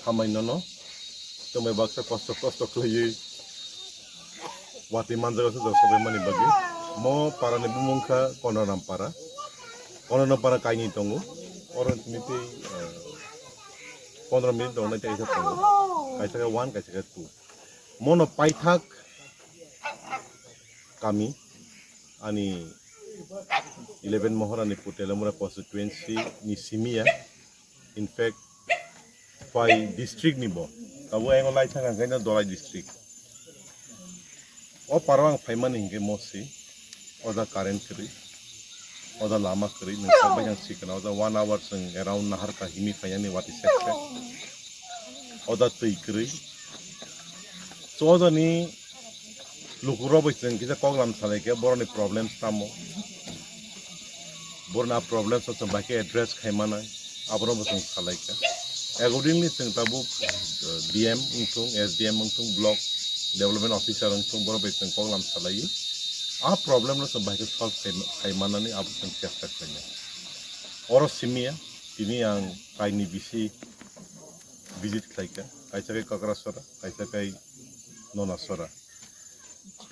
hamai no to may baksa kosto klaye wati manjaga sa sabi mani bagi mo para ni bumungka kono rampara kain itongo orang timiti 15 minit dorna tayo sa tongo kaisa ka 1 kaisa ka 2 mo no paithak kami ani 11 mohora ni Putelamura constituency ni Simia in fact pai district ni bo kabu engo lai thang ang kaina dolai district o parwang phaiman hinge mosi oda current kri oda lama kri ni sabai yang sikana oda 1 hour sing around nahar ka himi phayani wati sekte oda tui kri so oda ni lukuro bisen kita koglam sale ke boroni problems tamo borna problems so bake address khaimana abro bisen sale ke accordingly sing tabu DM untung SDM untung block development officer untung boro bisen koglam sale a problem no so bake solve khaimana ni abu sing chesta kanya oro simia ini yang kaini bisi visit klaika kaisa kai kakrasora kaisa kai nonasora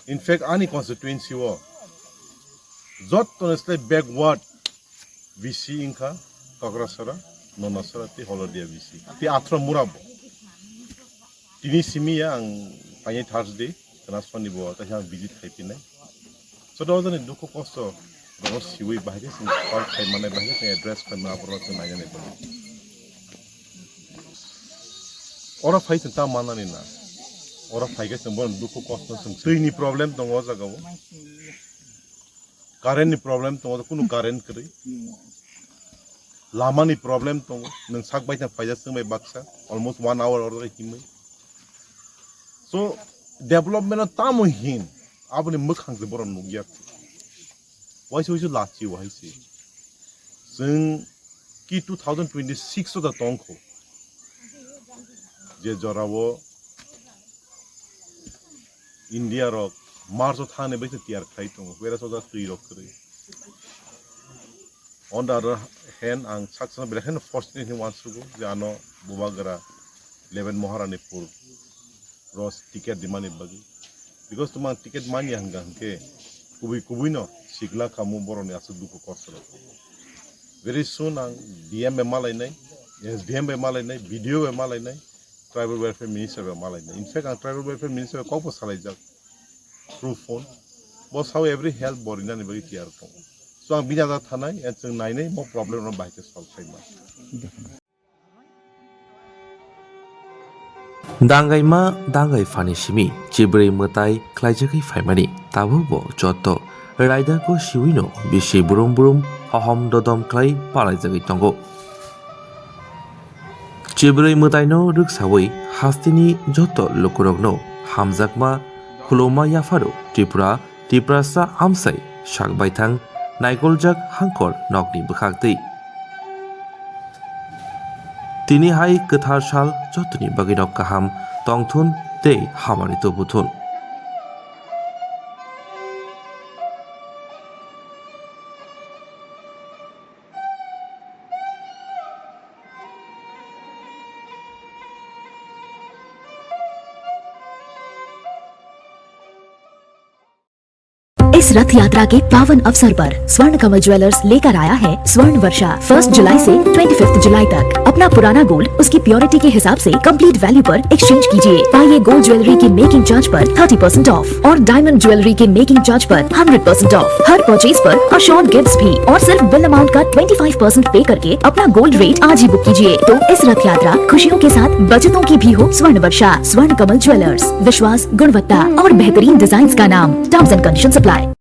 in fact any constituency wo jot honestly backward VC inka kakrasara nonasara ti holodia VC ti atra murabo tini simi yang panye Thursday transfer ni bo ta yang visit khai so do ni duko kosto do siwi bahage sing call khai mane bahage sing address khai mana por sing nanya ne ora phai ta mana ni na ora phaiga sembon duko kosto sing tui ni problem tongo jaga bo current ni problem tongo kunu current kri lama ni problem tongo nang sak bai ta phaija sing mai baksa almost 1 hour or himai so development ta mo hin abni mukhang je boron nugya wai so lachi wai si sing ki 2026 da tongko je jorawo India rock Mars of Thane base tiar khai tong whereas oda tui rock kri on the other hand ang saksa belahan fortunately wants to go jano bubagara 11 moharanipur ros ticket dimani bagi because tumang ticket mani hanga ke kubi no sigla kamu boroni asu duko korsoro very soon ang DM be malai nai SDM be malai nai video be malai nai tribal welfare minister be malai nai in fact ang tribal welfare minister ko po salai jak through phone boss how every health body na ni bagi tiar ko so ang binada thanai and sing nai nai mo problem no bai ke solve khai ma dangai fani simi chibrei mutai khlaijakai faimani tabu bo joto raida ko siwino bisi burum hahom dodom klai palai jagai tongo chibrei mutai no ruksawi hastini joto lokurogno hamjakma khuloma yafaro Tripura amsai sakbaithang naikoljak hangkor nokni bukhaktei tini hai kethar sal jotoni baginok kaham tongthun tei hamani tobuthun इस रथ यात्रा के पावन अवसर पर स्वर्ण कमल jewellers लेकर आया है स्वर्ण वर्षा 1 जुलाई से 25 जुलाई तक। अपना पुराना गोल्ड उसकी प्योरिटी के हिसाब से कंप्लीट वैल्यू पर एक्सचेंज कीजिए। पाइए गोल्ड ज्वेलरी के मेकिंग चार्ज पर 30% ऑफ और डायमंड ज्वेलरी के मेकिंग चार्ज पर 100% ऑफ। हर परचेज पर अशोर्ड गिफ्ट्स भी और सिर्फ बिल अमाउंट का 25% पे करके अपना गोल्ड रेट आज ही बुक कीजिए। तो इस रथ यात्रा खुशियों के साथ बचतों की भी हो। स्वर्ण वर्षा स्वर्ण कमल ज्वेलर्स, विश्वास, गुणवत्ता और बेहतरीन डिजाइन का नाम। Terms and conditions apply.